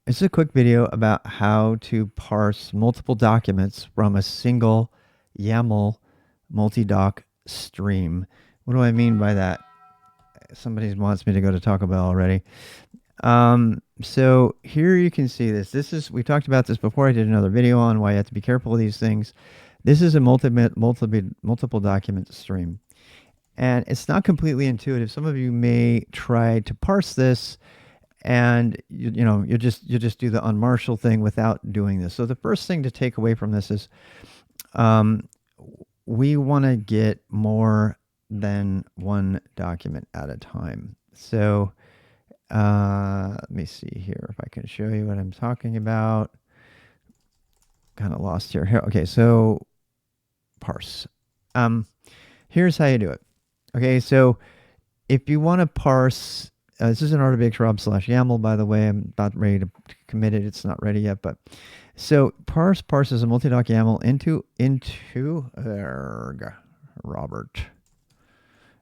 It's a quick video about how to parse multiple documents from a single YAML multidoc stream. What do I mean by that? Somebody wants me to go to Taco Bell already. So here you can see this. We talked about this before. I did another video on why you have to be careful of these things. This is a multiple document stream. And it's not completely intuitive. Some of you may try to parse this and you just do the unmarshal thing without doing this. So the first thing to take away from this is we want to get more than one document at a time. So let me see here if I can show you what I'm talking about. Kind of lost here. Okay, so parse. Here's how you do it. Okay, so if you want to parse, this is an RTBXRob/YAML, by the way. I'm about ready to commit it. It's not ready yet, but so parses a multidoc YAML into Robert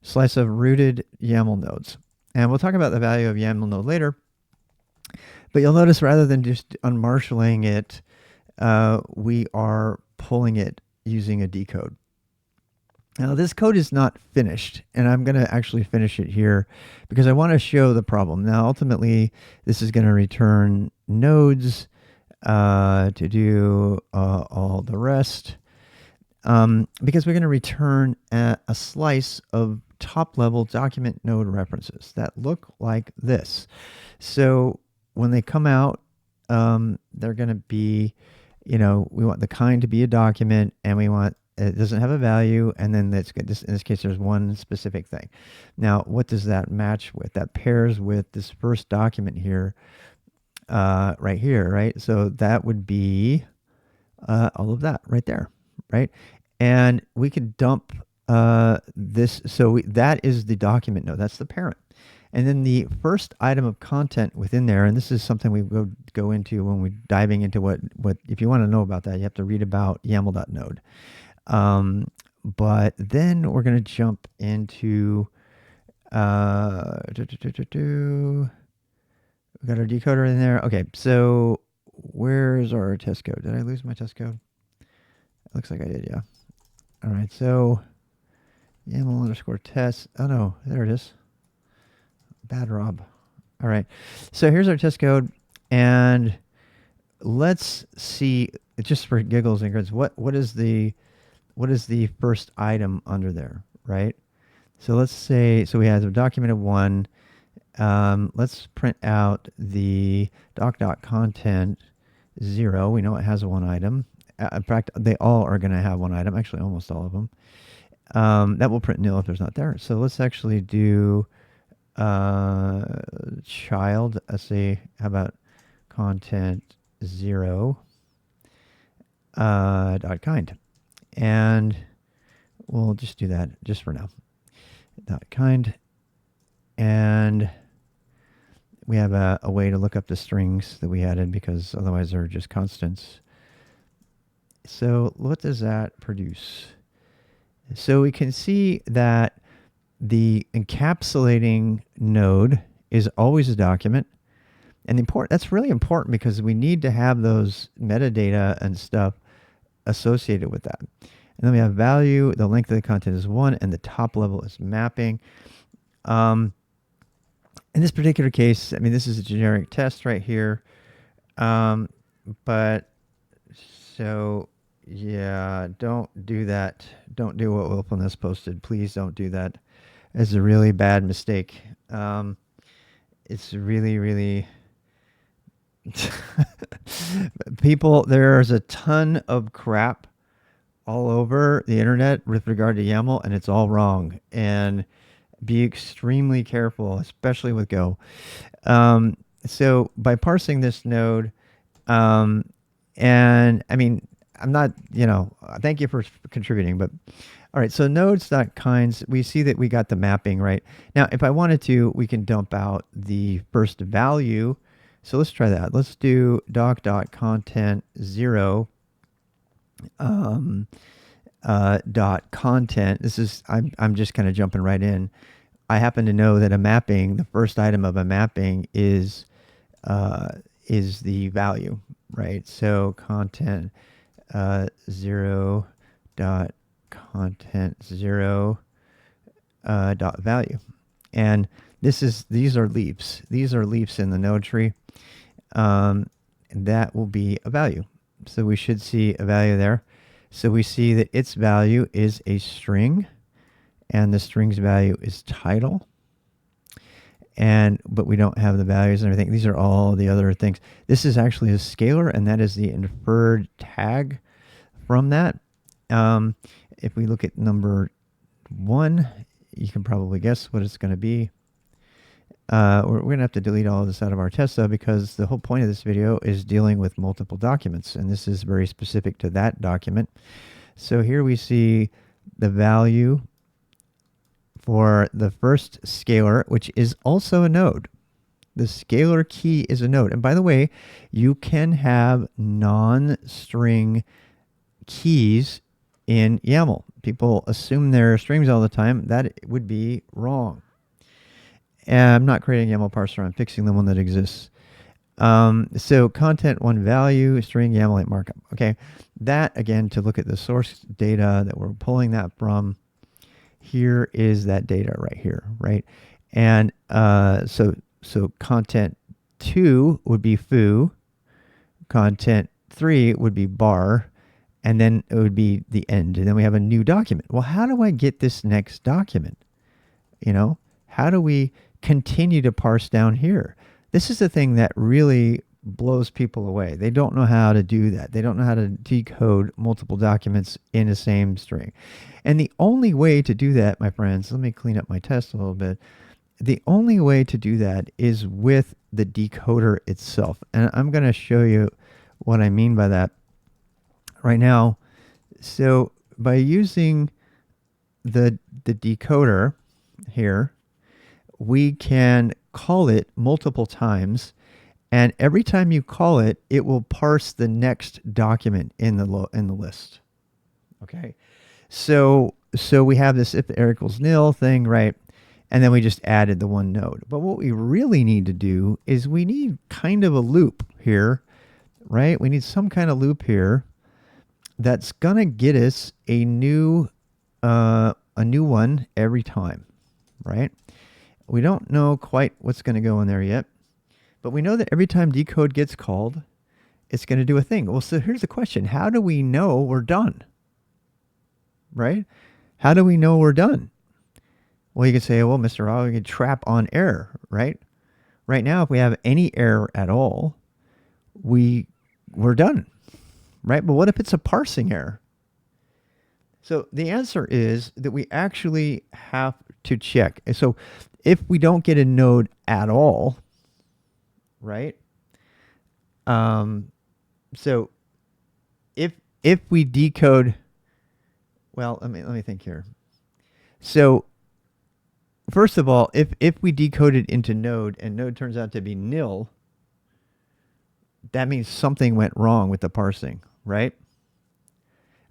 slice of rooted YAML nodes, and we'll talk about the value of YAML node later. But you'll notice rather than just unmarshaling it, we are pulling it using a decode. Now this code is not finished, and I'm going to actually finish it here because I want to show the problem. Now ultimately this is going to return nodes to do all the rest because we're going to return a slice of top level document node references that look like this. So when they come out, they're going to be, we want the kind to be a document, and we want it doesn't have a value, and then in this case there's one specific thing. Now what does that match with? That pairs with this first document here, right here, right? So that would be all of that right there, right? And we could dump this. So that is the document node. That's the parent. And then the first item of content within there, and this is something we go into when we're diving into what if you want to know about that, you have to read about YAML.node. But then we're going to jump into, we got our decoder in there. Okay, so where's our test code? Did I lose my test code? It looks like I did, yeah. All right, so YAML_test. Oh no, there it is. Bad Rob. All right, so here's our test code, and let's see, just for giggles and grins, what is the first item under there, right? So let's say, so we have a document of one. Let's print out the doc.content 0. We know it has one item. In fact, they all are going to have one item, actually almost all of them. That will print nil if there's not there. So let's actually do child. Let's see, how about content 0 dot kind. And we'll just do that just for now. Dot kind. And we have a way to look up the strings that we added because otherwise they're just constants. So what does that produce? So we can see that the encapsulating node is always a document. And that's really important because we need to have those metadata and stuff associated with that. And then we have value, the length of the content is 1, and the top level is mapping. In this particular case, I mean, this is a generic test right here. But so yeah, don't do that. Don't do what Willfulness posted. Please don't do that. It's a really bad mistake. It's really, really people, there's a ton of crap all over the internet with regard to YAML, and it's all wrong. And be extremely careful, especially with Go. So by parsing this node, and I mean, I'm not, thank you for contributing, but all right, so nodes.kinds, we see that we got the mapping right. Now, if I wanted to, we can dump out the first value. So let's try that. Let's do doc.content 0 dot content. This is, I'm just kind of jumping right in. I happen to know that a mapping, the first item of a mapping is is the value, right? So content 0 dot content 0 dot value. And these are leaps. These are leaps in the node tree. That will be a value. So we should see a value there. So we see that its value is a string, and the string's value is title. But we don't have the values and everything. These are all the other things. This is actually a scalar, and that is the inferred tag from that. If we look at number 1, you can probably guess what it's going to be. We're going to have to delete all of this out of our test, though, because the whole point of this video is dealing with multiple documents, and this is very specific to that document. So here we see the value for the first scalar, which is also a node. The scalar key is a node. And by the way, you can have non-string keys in YAML. People assume they're strings all the time. That would be wrong. And I'm not creating a YAML parser. I'm fixing the one that exists. So content 1 value, string YAML 8 markup. Okay, that again, to look at the source data that we're pulling that from, here is that data right here, right? And so content 2 would be foo, content 3 would be bar, and then it would be the end. And then we have a new document. Well, how do I get this next document? You know, how do we continue to parse down here? This is the thing that really blows people away. They don't know how to do that. They don't know how to decode multiple documents in the same string. And the only way to do that, my friends, let me clean up my test a little bit. The only way to do that is with the decoder itself. And I'm going to show you what I mean by that right now. So by using the decoder here, we can call it multiple times, and every time you call it, it will parse the next document in the list. Okay, so we have this if error equals nil thing, right? And then we just added the one node. But what we really need to do is we need kind of a loop here, right? We need some kind of loop here that's gonna get us a new one every time, right? We don't know quite what's going to go in there yet, but we know that every time decode gets called, it's going to do a thing. Well, so here's the question. How do we know we're done? Right? How do we know we're done? Well, you could say, well, Mr. Rao, we could trap on error, right? Right now, if we have any error at all, we're done, right? But what if it's a parsing error? So the answer is that we actually have to check. So if we don't get a node at all, right? So if we decode, well, let me think here. So first of all, if we decode it into node and node turns out to be nil, that means something went wrong with the parsing, right?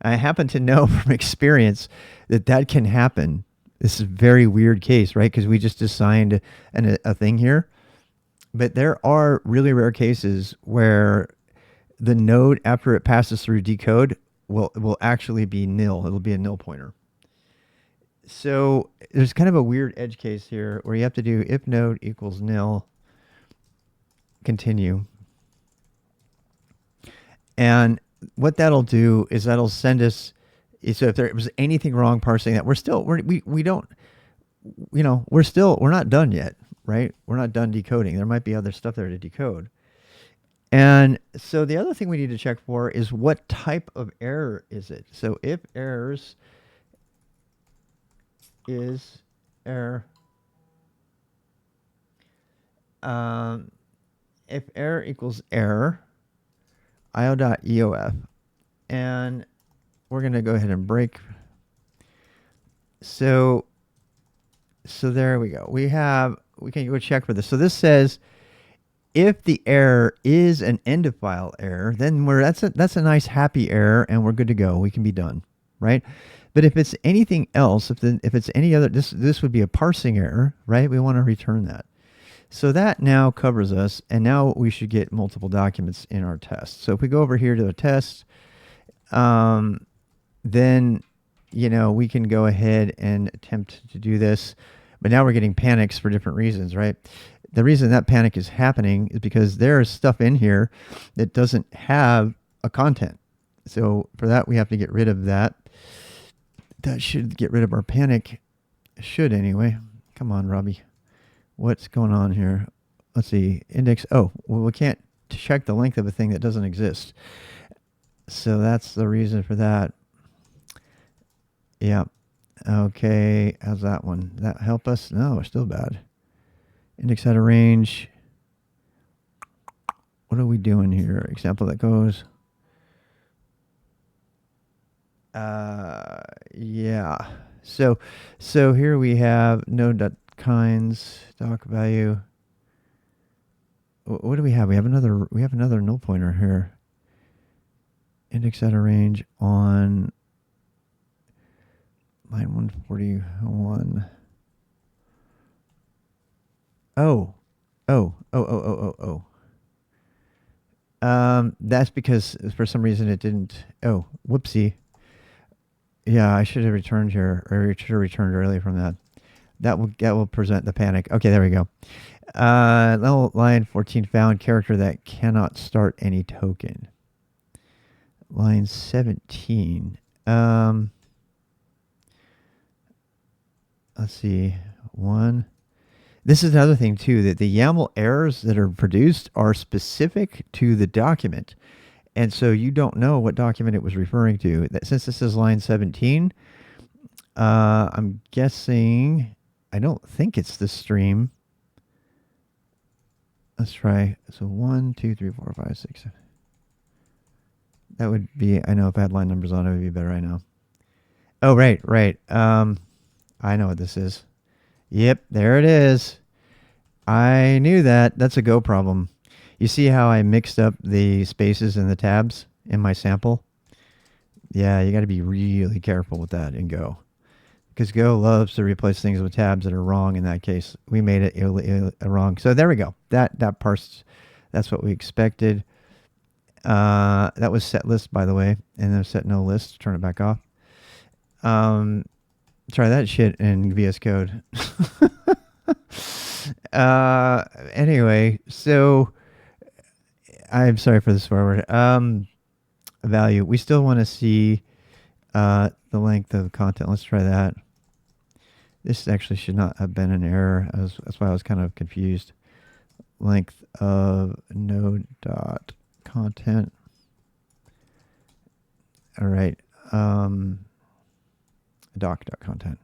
I happen to know from experience that can happen. This is a very weird case, right? Because we just assigned a thing here. But there are really rare cases where the node, after it passes through decode, will actually be nil. It'll be a nil pointer. So there's kind of a weird edge case here where you have to do if node equals nil, continue. And what that'll do is that'll send us, so if there was anything wrong parsing that, we're not done yet, right? We're not done decoding. There might be other stuff there to decode. And so the other thing we need to check for is what type of error is it? So if errors is error, if error equals error, io.eof, and we're going to go ahead and break. So there we go. We can go check for this. So this says if the error is an end of file error, then that's a nice happy error, and we're good to go. We can be done, right? But if it's anything else, if it's any other, this would be a parsing error, right? We want to return that. So that now covers us, and now we should get multiple documents in our test. So if we go over here to the test, then, we can go ahead and attempt to do this. But now we're getting panics for different reasons, right? The reason that panic is happening is because there is stuff in here that doesn't have a content. So for that, we have to get rid of that. That should get rid of our panic. Should anyway. Come on, Robbie. What's going on here? Let's see. Index. Oh, well, we can't check the length of a thing that doesn't exist. So that's the reason for that. Yeah. Okay. How's that one? That help us? No, it's still bad. Index out of range. What are we doing here? Example that goes. Yeah. So here we have node.kinds, doc value. What do we have? We have another null pointer here. Index out of range on line 141. Oh. That's because for some reason it didn't. Oh, whoopsie. Yeah, I should have returned here, or I should have returned early from that. That will present the panic. Okay, there we go. Line 14 found character that cannot start any token. Line 17. Let's see. One. This is another thing too, that the YAML errors that are produced are specific to the document. And so you don't know what document it was referring to. Since this is line 17, I'm guessing, I don't think it's the stream. Let's try. So 1, 2, 3, 4, 5, 6, 7. That would be, I know if I had line numbers on it, would be better, I know. Oh, right. I know what this is. Yep, there it is. I knew that. That's a Go problem. You see how I mixed up the spaces and the tabs in my sample? Yeah, you got to be really careful with that in Go. Because Go loves to replace things with tabs that are wrong. In that case, we made it wrong. So there we go. That parsed, that's what we expected. That was set list, by the way. And then set no list. Turn it back off. Try that shit in VS Code. Anyway, so I'm sorry for this forward. Value. We still want to see the length of content. Let's try that. This actually should not have been an error. That's why I was kind of confused. Length of node dot content. All right. Doc.content.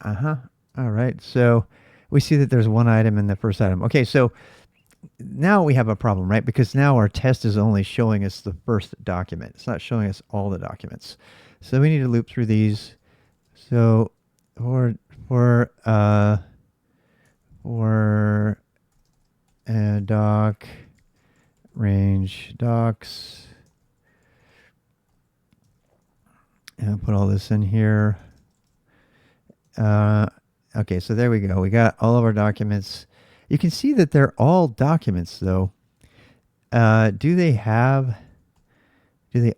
All right. So we see that there's one item in the first item. Okay. So now we have a problem, right? Because now our test is only showing us the first document. It's not showing us all the documents. So we need to loop through these. So for doc range docs, and I'll put all this in here. Okay, so there we go. We got all of our documents. You can see that they're all documents, though. Do they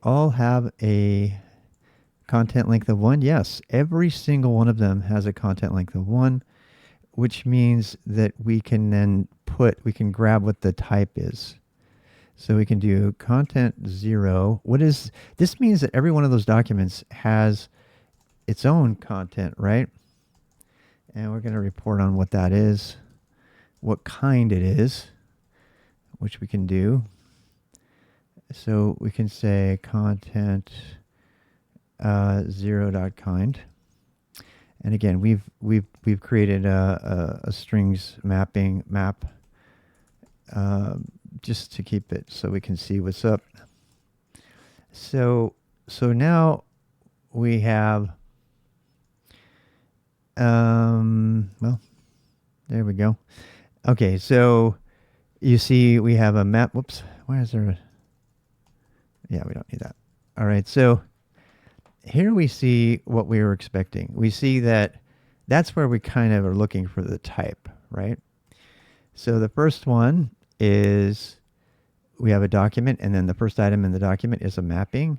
all have a content length of 1? Yes, every single one of them has a content length of 1, which means that we can grab what the type is. So we can do content 0. This means that every one of those documents has its own content, right? And we're going to report on what that is, what kind it is, which we can do. So we can say content 0.kind. And again, we've created a strings map just to keep it so we can see what's up. So now we have well, there we go. Okay, so you see we have a map. Whoops, why is there yeah, we don't need that. All right, so here we see what we were expecting. We see that that's where we kind of are looking for the type, right? So the first one is we have a document, and then the first item in the document is a mapping.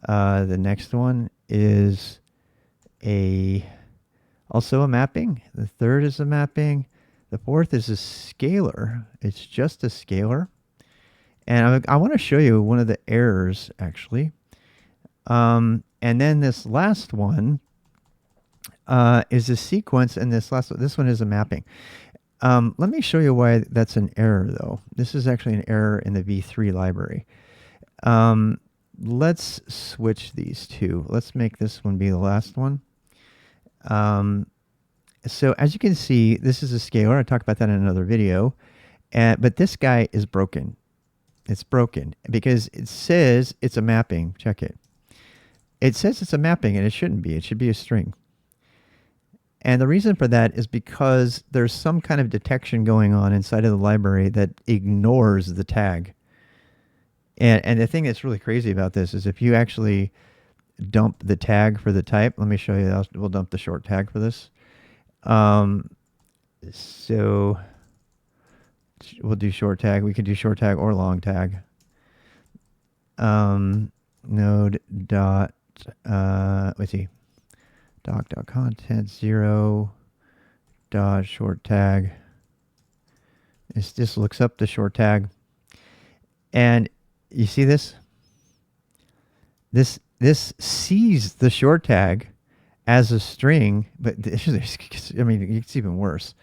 The next one is also a mapping. The third is a mapping. The fourth is a scalar. It's just a scalar. And I want to show you one of the errors, actually. And then this last one is a sequence, and this one is a mapping. Let me show you why that's an error, though. This is actually an error in the v3 library. Let's switch these two. Let's make this one be the last one. So as you can see, this is a scalar. I talked about that in another video. But this guy is broken. It's broken because it says it's a mapping. Check it. It says it's a mapping, and it shouldn't be. It should be a string. And the reason for that is because there's some kind of detection going on inside of the library that ignores the tag. And the thing that's really crazy about this is if you actually dump the tag for the type, let me show you. We'll dump the short tag for this. So we'll do short tag. We could do short tag or long tag. Node dot, let's see, doc.content 0 dot short tag. This just looks up the short tag. And you see this? This sees the short tag as a string, but I mean, it's even worse.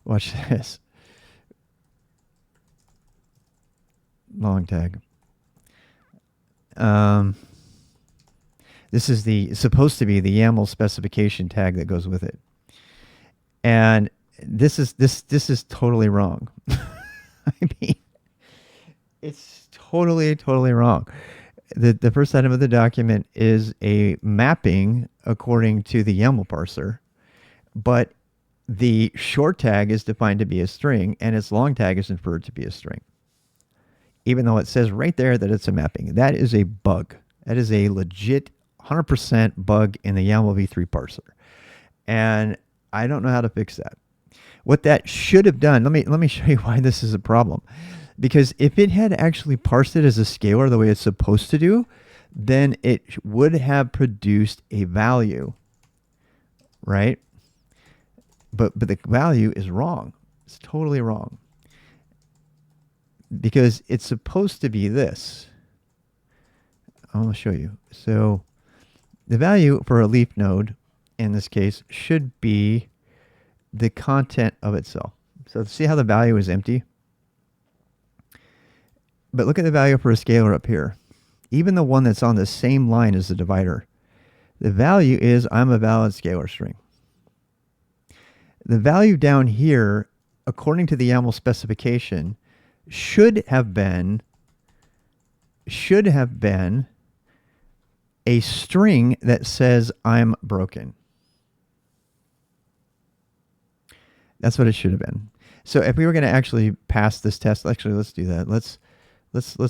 Watch this. Long tag. This is supposed to be the YAML specification tag that goes with it. And this is totally wrong. I mean, it's totally wrong. The first item of the document is a mapping according to the YAML parser, but the short tag is defined to be a string, and its long tag is inferred to be a string, even though it says right there that it's a mapping. That is a bug. That is a legit 100% bug in the YAML v3 parser, and I don't know how to fix that. What that should have done, let me show you why this is a problem. Because if it had actually parsed it as a scalar the way it's supposed to do, then it would have produced a value, right? But the value is wrong. It's totally wrong. Because it's supposed to be this. I'm going to show you. So the value for a leaf node, in this case, should be the content of itself. So see how the value is empty? But look at the value for a scalar up here. Even the one that's on the same line as the divider. The value is I'm a valid scalar string. The value down here, according to the YAML specification, should have been a string that says I'm broken. That's what it should have been. So if we were going to actually pass this test, actually let's do that. Let's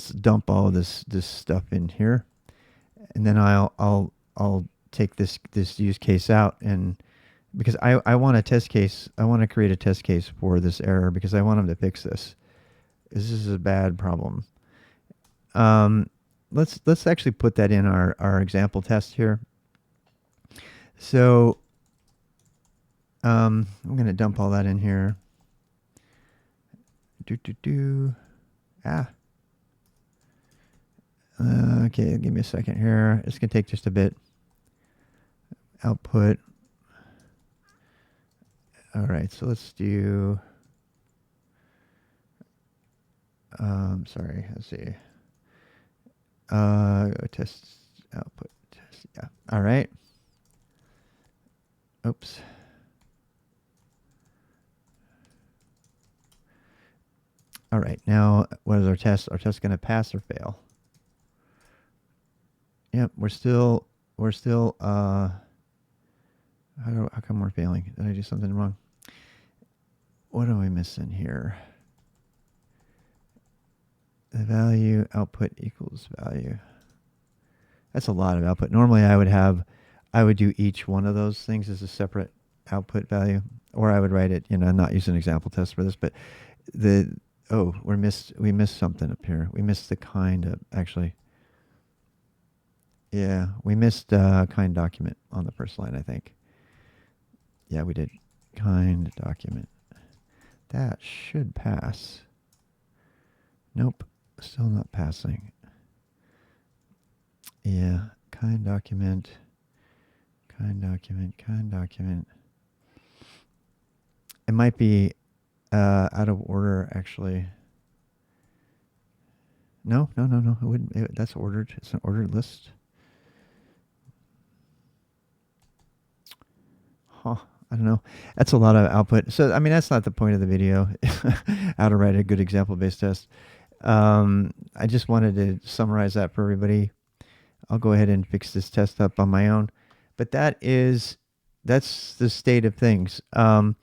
dump all of this stuff in here, and then I'll take this use case out, and because I want a test case, I want to create a test case for this error because I want them to fix this. This is a bad problem. Let's actually put that in our example test here. So I'm going to dump all that in here. Okay, give me a second here. It's going to take just a bit. Output. All right, so let's do, sorry, let's see. Test, output, test, yeah. All right. Oops. All right, now what is our test? Our test going to pass or fail? Yep, we're still, how come we're failing? Did I do something wrong? What am I missing here? The value output equals value. That's a lot of output. Normally I would do each one of those things as a separate output value, or I would write it, not use an example test for this, but we missed something up here. We missed the kind of, actually. Yeah, we missed kind document on the first line, I think. Yeah, we did. Kind document. That should pass. Nope, still not passing. Yeah, kind document. It might be out of order, actually. No. It wouldn't. That's ordered. It's an ordered list. Huh. I don't know. That's a lot of output. So, I mean, that's not the point of the video, how to write a good example-based test. I just wanted to summarize that for everybody. I'll go ahead and fix this test up on my own. But that's the state of things. The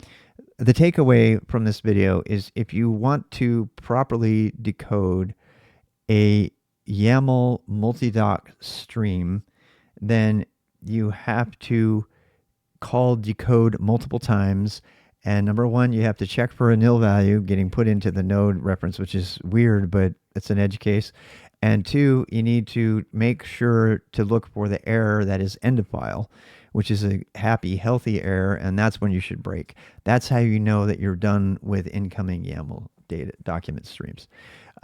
takeaway from this video is if you want to properly decode a YAML multidoc stream, then you have to call decode multiple times. And number one, you have to check for a nil value getting put into the node reference, which is weird, but it's an edge case. And two, you need to make sure to look for the error that is end of file, which is a happy, healthy error, and that's when you should break. That's how you know that you're done with incoming YAML data document streams.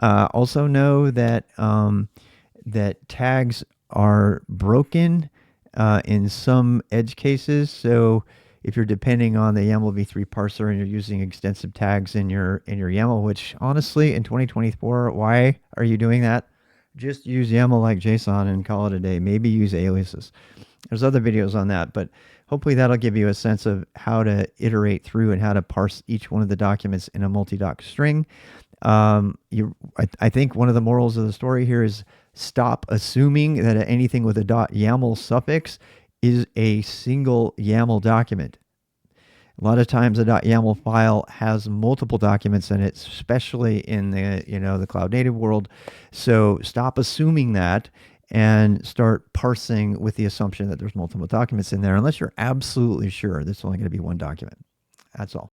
Also know that that tags are broken in some edge cases. So if you're depending on the YAML v3 parser and you're using extensive tags in your YAML, which honestly in 2024, why are you doing that? Just use YAML like JSON and call it a day. Maybe use aliases. There's other videos on that, but hopefully that'll give you a sense of how to iterate through and how to parse each one of the documents in a multidoc string. I think one of the morals of the story here is stop assuming that anything with a .yaml suffix is a single YAML document. A lot of times a .yaml file has multiple documents in it, especially in the cloud native world. So stop assuming that and start parsing with the assumption that there's multiple documents in there, unless you're absolutely sure there's only going to be one document. That's all.